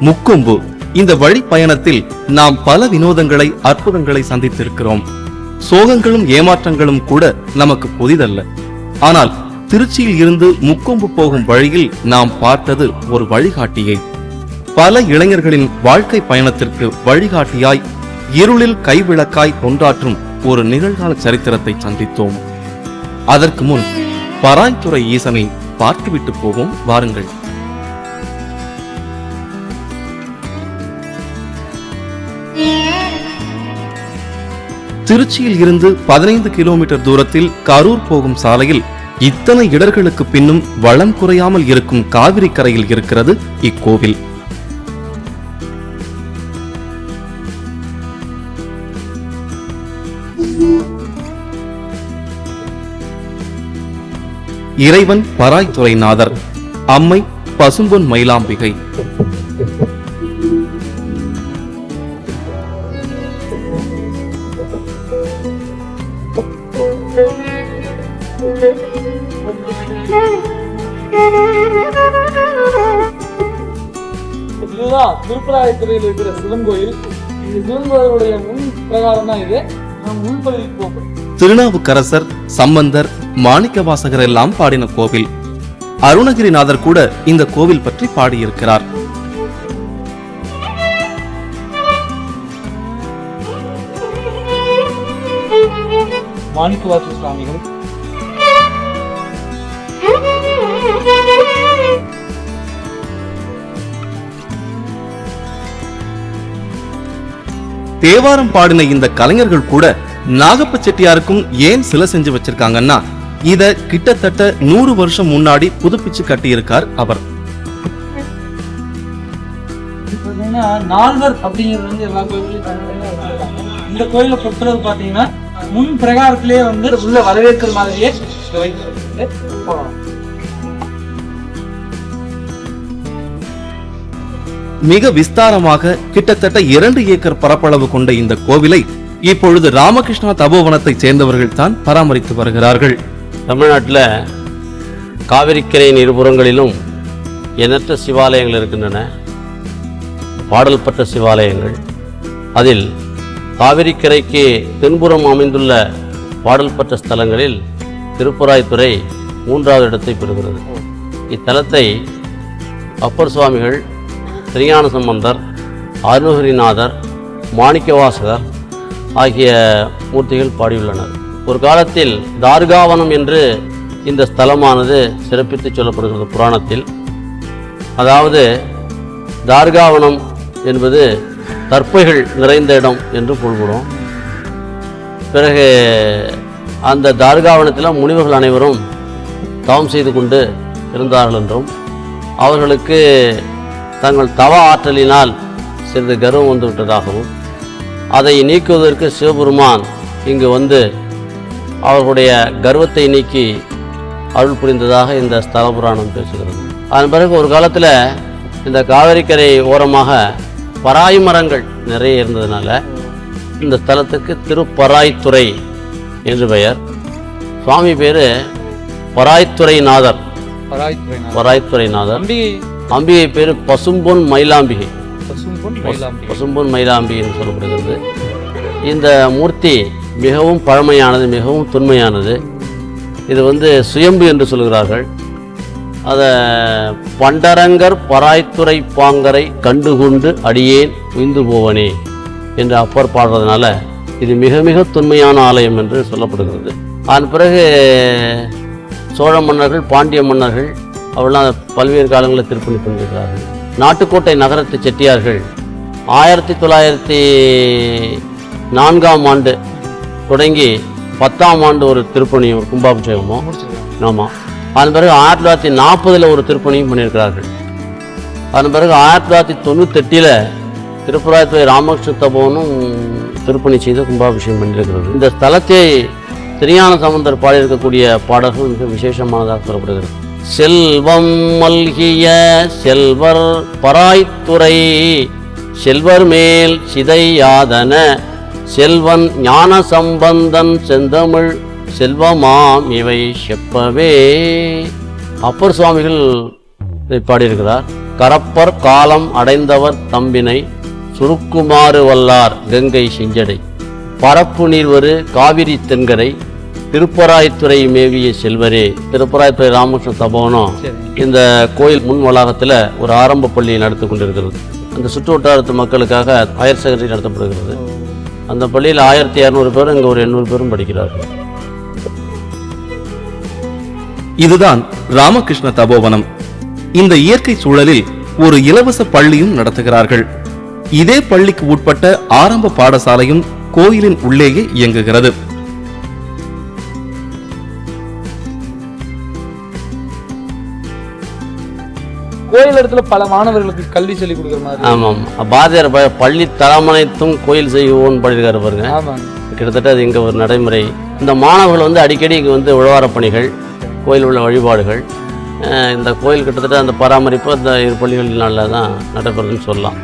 முக்கொம்பு. இந்த வழி பயணத்தில் நாம் பல வினோதங்களை, அற்புதங்களை சந்தித்திருக்கிறோம். சோகங்களும் ஏமாற்றங்களும் கூட நமக்கு புதிதல்ல. ஆனால் திருச்சியில் இருந்து முக்கொம்பு போகும் வழியில் நாம் பார்த்தது ஒரு வழிகாட்டியை. பல இளைஞர்களின் வாழ்க்கை பயணத்திற்கு வழிகாட்டியாய், இருளில் கைவிளக்காய் தொண்டாற்றும் ஒரு நிகழ்கால சரித்திரத்தை சந்தித்தோம். அதற்கு முன் பராய்த்துறை ஈசனை பார்த்துவிட்டு போவோம், வாருங்கள். திருச்சியில் இருந்து 15 கிலோமீட்டர் தூரத்தில் கரூர் போகும் சாலையில் இத்தனை இடர்களுக்கு பின்னும் வளம் குறையாமல் இருக்கும் காவிரி கரையில் இருக்கிறது இக்கோவில். இறைவன் பராய்த்துறைநாதர், அம்மை பசும்பொன் மயிலாம்பிகை. இதுதான் திருப்பராய்த்துறையில் இருக்கிற சிவன் கோயில். இந்த சிவன் கோயிலுடைய முன் பிரகாரம் தான் இது. நாம் உள்பகுதிக்கு போகிறோம். திருநாவுக்கரசர், சம்பந்தர், மாணிக்கவாசகர் எல்லாம் பாடின கோவில். அருணகிரிநாதர் கூட இந்த கோவில் பற்றி பாடியிருக்கிறார். மாணிக்கவாசக சுவாமிகள், தேவாரம் பாடின இந்த கலைஞர்கள் கூட நாகப்ப செட்டியாருக்கும் ஏன் சிலை செஞ்சு வச்சிருக்காங்கன்னா, இத கிட்டத்தட்ட 100 வருஷம் முன்னாடி புதுப்பிச்சு கட்டியிருக்கார் அவர். நால்வர் அப்படிங்கிறது வந்து எல்லா கோயிலையும் இந்த கோயிலை பொறுத்தளவு பாத்தீங்கன்னா முன் பிரகாரத்திலேயே வந்து உள்ள வரவேற்கிற மாதிரியே போகலாம். மிக விஸ்தாரமாக கிட்டத்தட்ட 2 ஏக்கர் பரப்பளவு கொண்ட இந்த கோவிலை இப்பொழுது ராமகிருஷ்ணா தபோவனத்தை சேர்ந்தவர்கள் தான் பராமரித்து வருகிறார்கள். தமிழ்நாட்டில் காவிரிக்கரையின் இருபுறங்களிலும் எண்ணற்ற சிவாலயங்கள் இருக்கின்றன, பாடல் பெற்ற சிவாலயங்கள். அதில் காவிரிக்கரைக்கு தென்புறம் அமைந்துள்ள பாடல் பெற்ற ஸ்தலங்களில் திருப்பராய்த்துறை 3வது இடத்தை பெறுகிறது. இத்தலத்தை அப்பர் சுவாமிகள், திருஞான சம்பந்தர், அருணகிரிநாதர், மாணிக்கவாசகர் ஆகிய மூர்த்திகள் பாடியுள்ளனர். ஒரு காலத்தில் தார்காவனம் என்று இந்த ஸ்தலமானது சிறப்பித்து சொல்லப்படுகிறது புராணத்தில். அதாவது தார்காவனம் என்பது தற்பைகள் நிறைந்த இடம் என்று பொருள்படும். பிறகு அந்த தார்காவனத்தில் முனிவர்கள் அனைவரும் தவம் செய்து கொண்டு இருந்தார்கள் என்றும், அவர்களுக்கு தங்கள் தவ ஆற்றலினால் சிறிது கர்வம் வந்துவிட்டதாகவும், அதை நீக்குவதற்கு சிவபெருமான் இங்கு வந்து அவர்களுடைய கர்வத்தை நீக்கி அருள் புரிந்ததாக இந்த ஸ்தல புராணம் பேசுகிறது. அதன் பிறகு ஒரு காலத்தில் இந்த காவிரிக்கரை ஓரமாக பராய் மரங்கள் நிறைய இருந்ததுனால இந்த ஸ்தலத்துக்கு திருப்பராய்த்துறை என்று பெயர். சுவாமி பேர் பராய்த்துறைநாதர். பராய்த்துறைநாதர். அம்பிகை பேர் பசும்பொன் மயிலாம்பிகை. பசும்பொன் மயிலாம்பிகை என்று சொல்லப்படுகிறது. இந்த மூர்த்தி மிகவும் பழமையானது, மிகவும் தொன்மையானது. இது வந்து சுயம்பு என்று சொல்கிறார்கள். அதை பண்டரங்கர் பராய்த்துறை பாங்கரை கண்டுகொண்டு அடியேன் உய்ந்து போவனே என்று அப்பர் பாடுறதுனால இது மிக மிக தொன்மையான ஆலயம் என்று சொல்லப்படுகிறது. அதன் பிறகு சோழ மன்னர்கள், பாண்டிய மன்னர்கள் அவெல்லாம் பல்வேறு காலங்களில் திருப்பணி பண்ணியிருக்கிறார்கள். நாட்டுக்கோட்டை நகரத்து செட்டியார்கள் 1904ஆம் ஆண்டு தொடங்கி 10ஆம் ஆண்டு ஒரு திருப்பணியும், ஒரு கும்பாபிஷேகமும். ஆமாம். அதன் பிறகு 1940 ஒரு திருப்பணியும் பண்ணியிருக்கிறார்கள். அதன் பிறகு 1998 திருப்பராய்த்துறை ராமகிருஷ்ண தபோவனம் திருப்பணி செய்து கும்பாபிஷேகம் பண்ணியிருக்கிறது. இந்த ஸ்தலத்தை திருஞான சம்பந்தர் பாடியிருக்கக்கூடிய பாடல்கள் மிக விசேஷமானதாக சொல்லப்படுகிறது. செல்வம் மல்கிய செல்வர் பராய்த்துறை, செல்வர் மேல் சிதையாதன செல்வன் ஞான சம்பந்தன் செந்தமிழ் செல்வமாம் இவை செப்பவே. அப்பர் சுவாமிகள் இதை பாடியிருக்கிறார். கரப்பர் காலம் அடைந்தவர் தம்பினை சுருக்குமாறு வல்லார் கங்கை செஞ்சடை பரப்பு நீர்வரு காவிரி தென்கரை திருப்பராய்த்துறை மேவிய செல்வரே. திருப்பராய்த்துறை ராமகிருஷ்ண தபோவனம் இந்த கோயில் முன் வளாகத்தில் ஒரு ஆரம்ப பள்ளி நடத்தி கொண்டிருக்கிறது. அந்த சுற்று வட்டாரத்து மக்களுக்காக ஹையர் செகண்டரி நடத்தப்படுகிறது. அந்த பள்ளியில் 1200 பேரும் இங்கே ஒரு 800 பேரும் படிக்கிறார்கள். இதுதான் ராமகிருஷ்ண தபோவனம். இந்த இயற்கை சூழலில் ஒரு இலவச பள்ளியும் நடத்துகிறார்கள். இதே பள்ளிக்கு உட்பட்ட ஆரம்ப பாடசாலையும் கோயிலின் உள்ளேயே இயங்குகிறது. கோயில் இடத்துல பல மாணவர்களுக்கு கல்வி சொல்லி கொடுக்குற மாதிரி. ஆமாம், பாரதியார் பள்ளி தரமனைத்தும் கோயில் செய்வோன்னு பண்ணியிருக்காரு பாருங்க. ஆமாங்க. கிட்டத்தட்ட அது இங்கே ஒரு நடைமுறை. இந்த மாணவர்கள் வந்து அடிக்கடி இங்கே வந்து உழவார பணிகள், கோயில் உள்ள வழிபாடுகள், இந்த கோயில் கிட்டத்தட்ட அந்த பராமரிப்பு அந்த இரு பள்ளிகளினால தான் நடைபெறுதுன்னு சொல்லலாம்.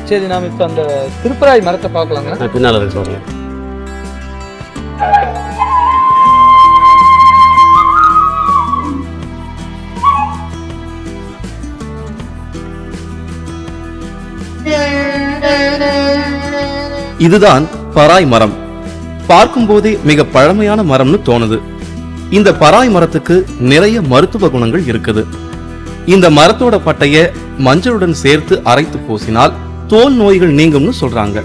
சரி, நாம் இப்போ அந்த திருப்பராய் மரத்தை பார்க்கலாங்க. பின்னால் இருக்கு சொல்லுங்க. இதுதான் பராய் மரம். பார்க்கும் போதே மிக பழமையான மரம்னு தோணுது. இந்த பராய் மரத்துக்கு நிறைய மருத்துவ குணங்கள் இருக்குது. இந்த மரத்தோட பட்டைய மஞ்சளுடன் சேர்த்து அரைத்து பூசினால் தோல் நோய்கள் நீங்கும்னு சொல்றாங்க.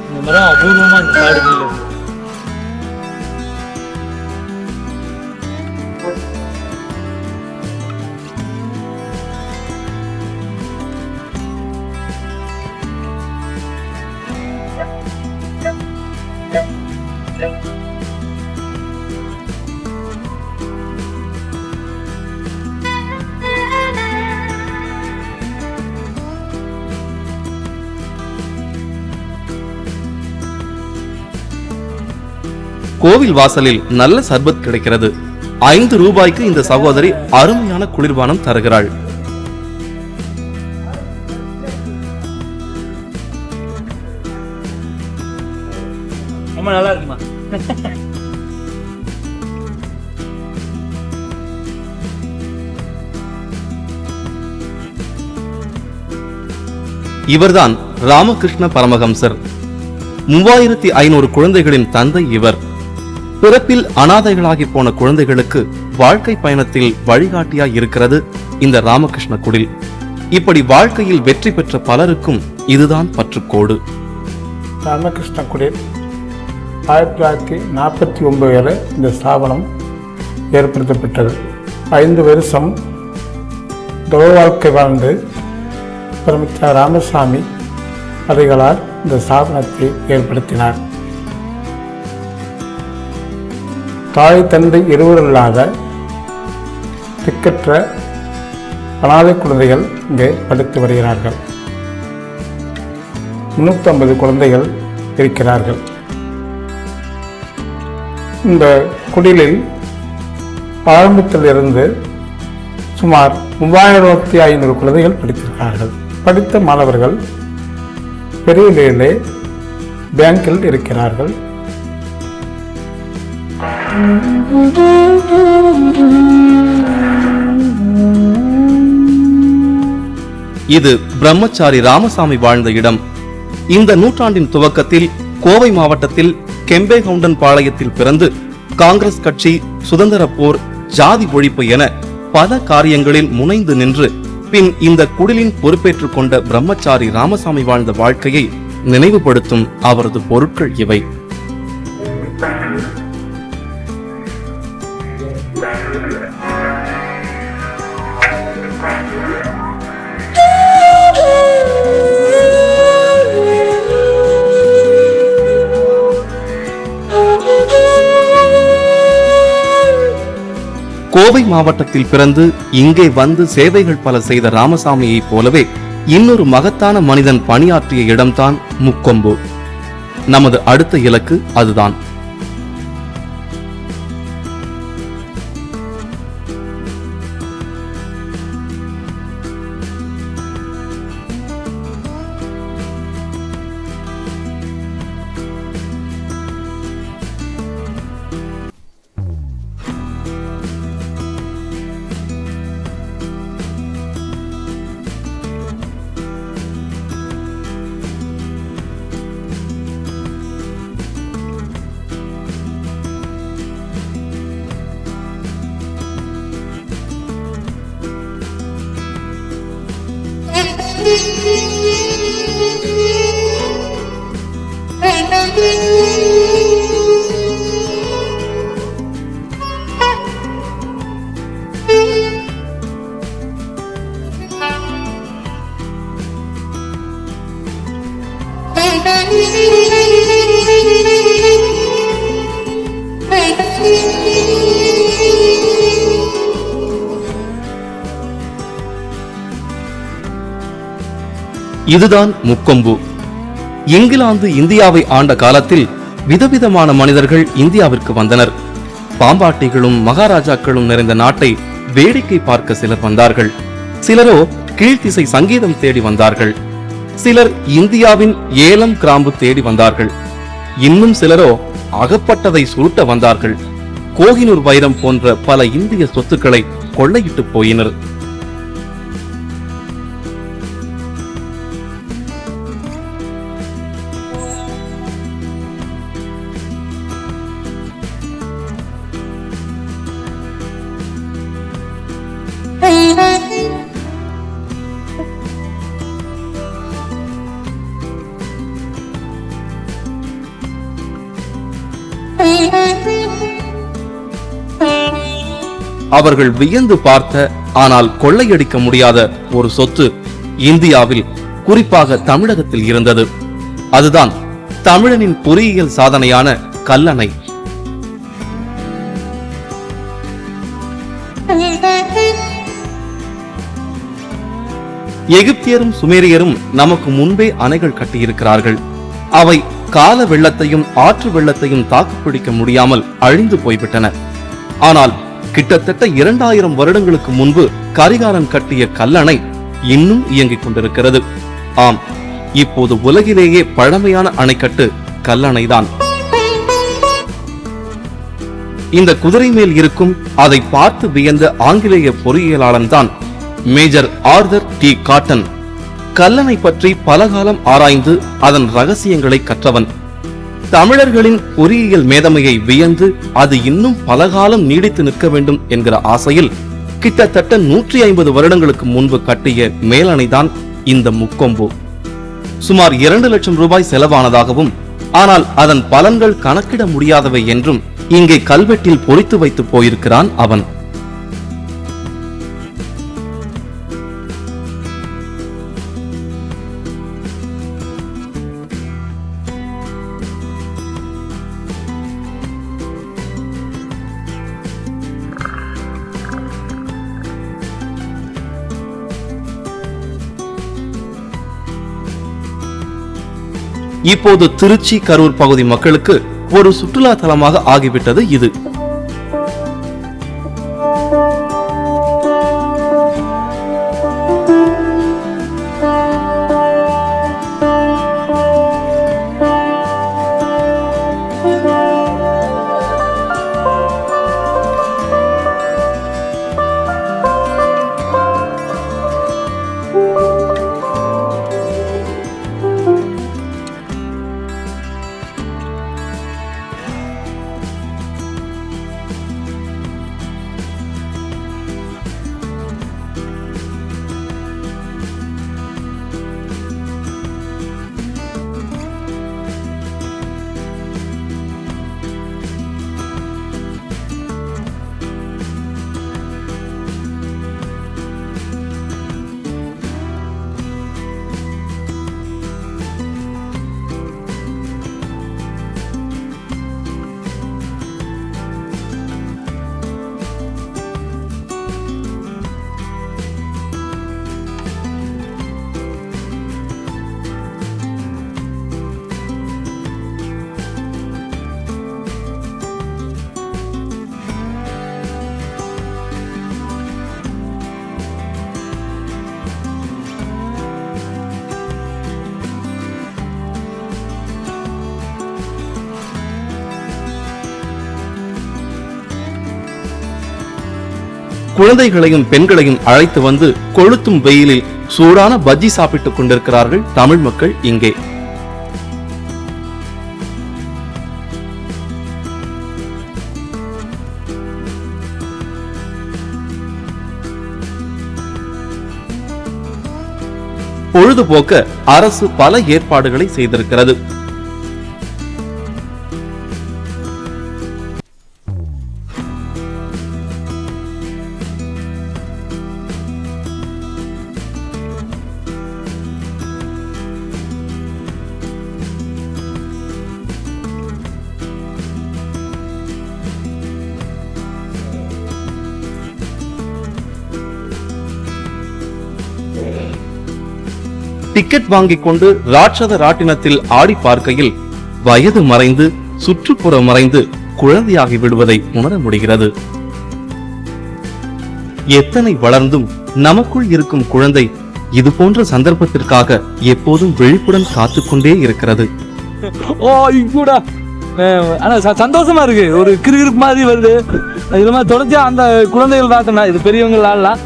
இந்த மரம் அபூர்வமா இந்த காடுகளில் இருக்கு. கோவில் வாசலில் நல்ல சர்பத் கிடைக்கிறது. 5 ரூபாய்க்கு இந்த சகோதரி அருமையான குளிர்பானம் தருகிறாள். ரொம்ப நல்லா இருக்குமா? இவர்தான் ராமகிருஷ்ண பரமஹம்சர். 3500 குழந்தைகளின் தந்தை இவர். பிறப்பில் அனாதைகளாகி போன குழந்தைகளுக்கு வாழ்க்கை பயணத்தில் வழிகாட்டியாய் இருக்கிறது இந்த ராமகிருஷ்ண குடில். இப்படி வாழ்க்கையில் வெற்றி பெற்ற பலருக்கும் இதுதான் பற்றுக்கோடு. ராமகிருஷ்ண குடில் 1949 இந்த ஸ்தாபனம் ஏற்படுத்தப்பட்டது. 5 வருஷம் தவ வாழ்க்கை வாழ்ந்து பிரமித்த ராமசாமி அவைகளால் இந்த ஸ்தாபனத்தை ஏற்படுத்தினார். தாய் தந்தை இருவரில்லாத திக்கற்ற அனாதை குழந்தைகள் இங்கே படித்து வருகிறார்கள். 350 குழந்தைகள் இருக்கிறார்கள். இந்த குடிலில் ஆரம்பத்திலிருந்து சுமார் 3500 குழந்தைகள் படித்திருக்கிறார்கள். படித்த மாணவர்கள் பெரிய நிலையிலே பேங்கில் இருக்கிறார்கள். இது பிரம்மச்சாரி ராமசாமி வாழ்ந்த இடம். இந்த நூற்றாண்டின் துவக்கத்தில் கோவை மாவட்டத்தில் கெம்பேகவுண்டன் பாளையத்தில் பிறந்து காங்கிரஸ் கட்சி, சுதந்திர போர், ஜாதி ஒழிப்பு என பல காரியங்களில் முனைந்து நின்று பின் இந்த குடிலின் பொறுப்பேற்றுக் கொண்ட பிரம்மச்சாரி ராமசாமி வாழ்ந்த வாழ்க்கையை நினைவுபடுத்தும் அவரது பொருட்கள் இவை. கோவை மாவட்டத்தில் பிறந்து இங்கே வந்து சேவைகள் பல செய்த ராமசாமியைப் போலவே இன்னொரு மகத்தான மனிதன் பணியாற்றிய இடம்தான் முக்கொம்பு. நமது அடுத்த இலக்கு அதுதான். இதுதான் முக்கொம்பு. இங்கிலாந்து இந்தியாவை ஆண்ட காலத்தில் விதவிதமான மனிதர்கள் இந்தியாவிற்கு வந்தனர். பாம்பாட்டிகளும் மகாராஜாக்களும் நிறைந்த நாட்டை வேடிக்கை பார்க்க சிலர் வந்தார்கள். சிலரோ கீழ்த்திசை சங்கீதம் தேடி வந்தார்கள். சிலர் இந்தியாவின் ஏலம் கிராம்பு தேடி வந்தார்கள். இன்னும் சிலரோ அகப்பட்டதை சுருட்ட வந்தார்கள். கோகினூர் வைரம் போன்ற பல இந்திய சொத்துக்களை கொள்ளையிட்டு போயினர். அவர்கள் வியந்து பார்த்த ஆனால் கொள்ளையடிக்க முடியாத ஒரு சொத்து இந்தியாவில், குறிப்பாக தமிழகத்தில் இருந்தது. அதுதான் தமிழனின் பொறியியல் சாதனையான கல்லணை. எகிப்தியரும் சுமேரியரும் நமக்கு முன்பே அணைகள் கட்டியிருக்கிறார்கள். அவை கால வெள்ளத்தையும் ஆற்று வெள்ளத்தையும் தாக்குப்பிடிக்க முடியாமல் அழிந்து போய்விட்டன. ஆனால் கிட்டத்தட்ட 2000 வருடங்களுக்கு முன்பு கரிகாலன் கட்டிய கல்லணை இன்னும் இயங்கிக் கொண்டிருக்கிறது. ஆம், இப்போது உலகிலேயே பழமையான அணைக்கட்டு கல்லணைதான். இந்த குதிரை மேல் இருக்கும் அதை பார்த்து வியந்த ஆங்கிலேய பொறியியலாளன் தான் major Arthur T Cotton. Kallanai பற்றி பலகாலம் ஆராய்ந்து அதன் ரகசியங்களை கற்றவன். தமிழர்களின் பொறியியல் மேதமையை வியந்து அது இன்னும் பலகாலம் நீடித்து நிற்க வேண்டும் என்கிற ஆசையில் கிட்டத்தட்ட 150 வருடங்களுக்கு முன்பு கட்டிய மேலணைதான் இந்த முக்கொம்பு. சுமார் 2 லட்சம் ரூபாய் செலவானதாகவும், ஆனால் அதன் பலன்கள் கணக்கிட முடியாதவை என்றும் இங்கே கல்வெட்டில் பொறித்து வைத்து போயிருக்கிறான் அவன். இப்போது திருச்சி, கரூர் பகுதி மக்களுக்கு ஒரு சுற்றுலா தலமாக ஆகிவிட்டது இது. குழந்தைகளையும் பெண்களையும் அழைத்து வந்து கொளுத்தும் வெயிலில் சூடான பஜ்ஜி சாப்பிட்டுக் கொண்டிருக்கிறார்கள் தமிழ் மக்கள் இங்கே. பொழுதுபோக்க அரசு பல ஏற்பாடுகளை செய்திருக்கிறது. டிக்கெட் வாங்கிக் கொண்டு ராட்சத ராட்டினத்தில் ஆடி பார்க்கையில் வயது மறைந்து சுற்றுப்புறம் மறைந்து குழந்தையாகி விடுவதை உணர முடிகிறது. எத்தனை வளர்ந்தும் நமக்குள் இருக்கும் குழந்தை இது போன்ற சந்தர்ப்பத்திற்காக எப்போதும் விழிப்புடன் காத்துக்கொண்டே இருக்கிறது. ஓ கூட ஆனா சந்தோஷமா இருக்கு, ஒரு கிறுகிறுப்பு மாதிரி வருது. இது மாதிரி தொடர்ச்சியா அந்த குழந்தைகள் பார்த்தோம்னா இது பெரியவங்க ஆடலாம்.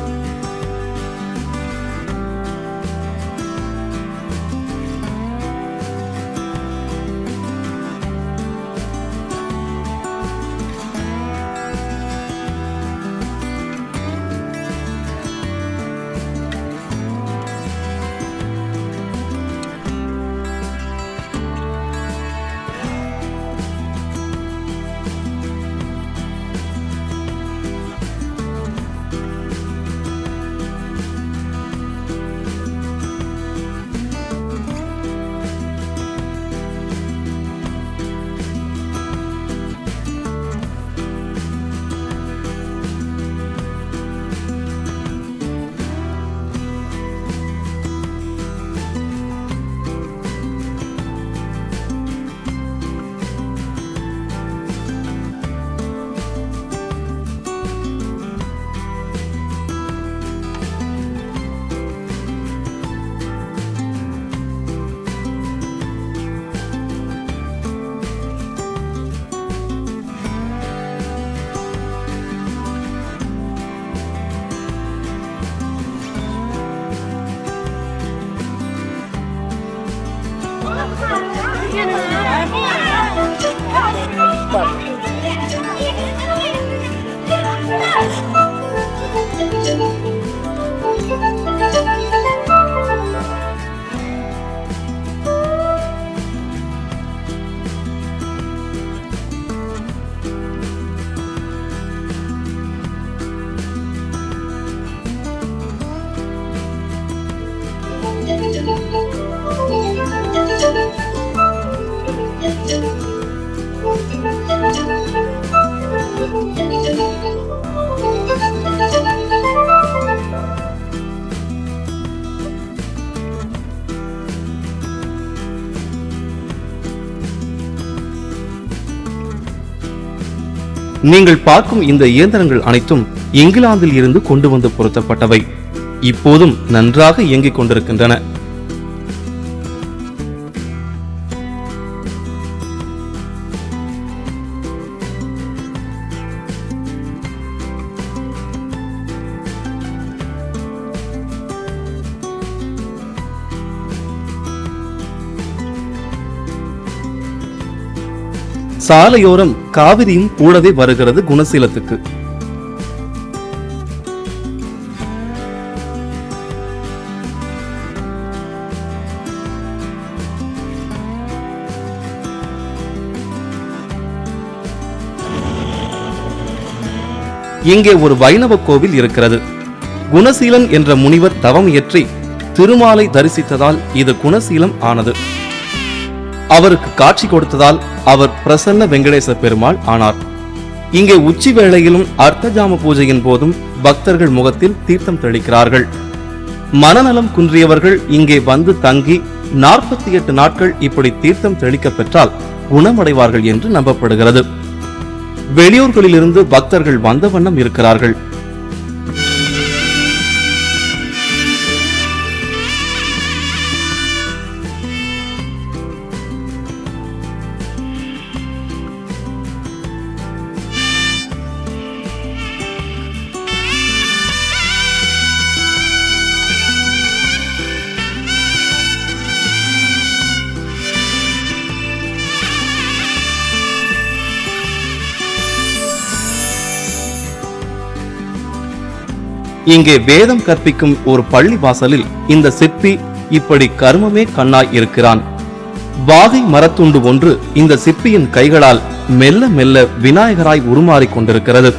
நீங்கள் பார்க்கும் இந்த இயந்திரங்கள் அனைத்தும் இங்கிலாந்தில் இருந்து கொண்டு வந்து பொருத்தப்பட்டவை. இப்போதும் நன்றாக இயங்கிக் கொண்டிருக்கின்றன. சாலையோரம் காவிரியும் கூடவே வருகிறது குணசீலத்துக்கு. இங்கே ஒரு வைணவ கோவில் இருக்கிறது. குணசீலன் என்ற முனிவர் தவம் இயற்றி திருமாலை தரிசித்ததால் இது குணசீலம் ஆனது. அவருக்கு காட்சி கொடுத்ததால் அவர் பிரசன்ன வெங்கடேச பெருமாள் ஆனார். இங்கே உச்சி வேளையிலும் அர்த்தஜாம பூஜையின் போதும் பக்தர்கள் முகத்தில் தீர்த்தம் தெளிக்கிறார்கள். மனநலம் குன்றியவர்கள் இங்கே வந்து தங்கி 48 நாட்கள் இப்படி தீர்த்தம் தெளிக்க பெற்றால் குணமடைவார்கள் என்று நம்பப்படுகிறது. வெளியூர்களிலிருந்து பக்தர்கள் வந்த வண்ணம் இருக்கிறார்கள். இங்கே வேதம் கற்பிக்கும் ஒரு பள்ளி வாசலில் இந்த சிற்பி இப்படி கர்மமே கண்ணாய் இருக்கிறான். வாகை மரத்துண்டு ஒன்று இந்த சிற்பியின் கைகளால் மெல்ல மெல்ல விநாயகராய் உருமாறிக் கொண்டிருக்கிறது.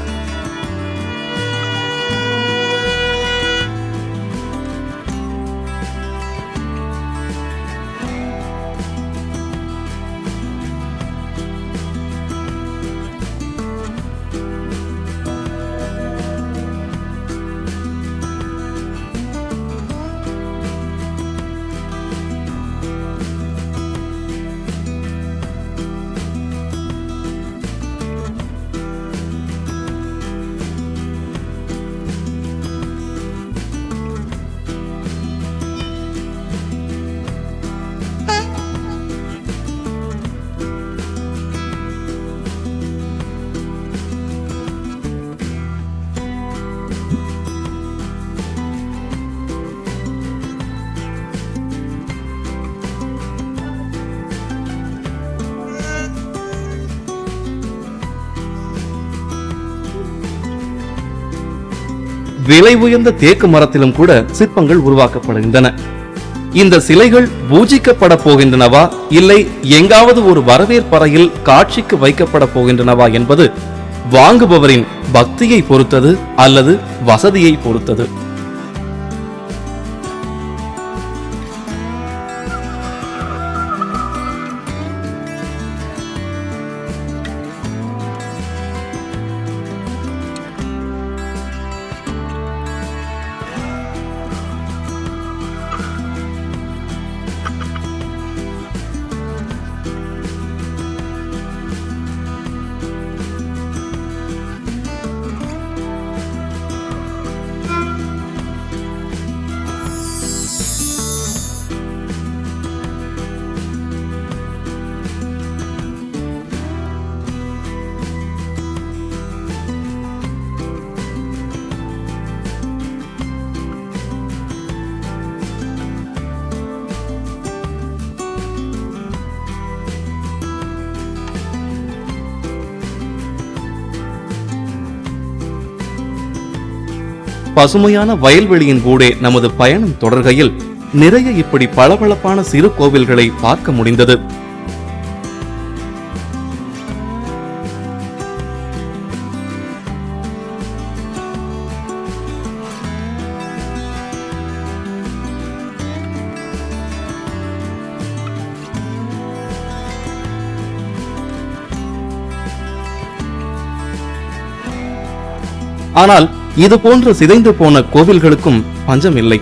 விலை உயர்ந்த தேக்கு மரத்திலும் கூட சிற்பங்கள் உருவாக்கப்படுகின்றன. இந்த சிலைகள் பூஜிக்கப்பட போகின்றனவா இல்லை எங்காவது ஒரு வரவேற்பறையில் காட்சிக்கு வைக்கப்பட போகின்றனவா என்பது வாங்குபவரின் பக்தியை பொறுத்தது அல்லது வசதியை பொறுத்தது. பசுமையான வயல்வெளியின் கூடே நமது பயணம் தொடர்கையில் நிறைய இப்படி பளபளப்பான சிறு கோவில்களை பார்க்க முடிந்தது. ஆனால் இது போன்ற சிதைந்து போன கோவில்களுக்கும் பஞ்சம் இல்லை.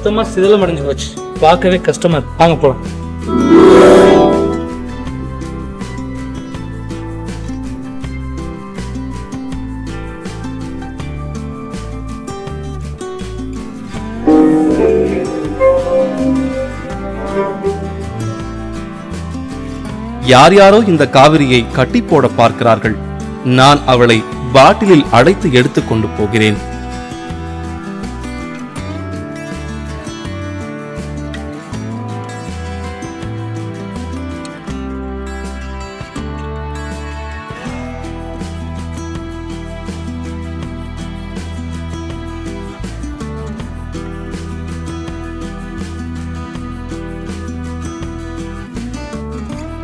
சுத்தமா சிதிலம் அடைஞ்சு போச்சு, பார்க்கவே கஷ்டமா இருக்கு. வாங்க போலாம். யார் யாரோ இந்த காவிரியை கட்டி போட பார்க்கிறார்கள். நான் அவளை பாட்டிலில் அடைத்து எடுத்துக் கொண்டு போகிறேன்.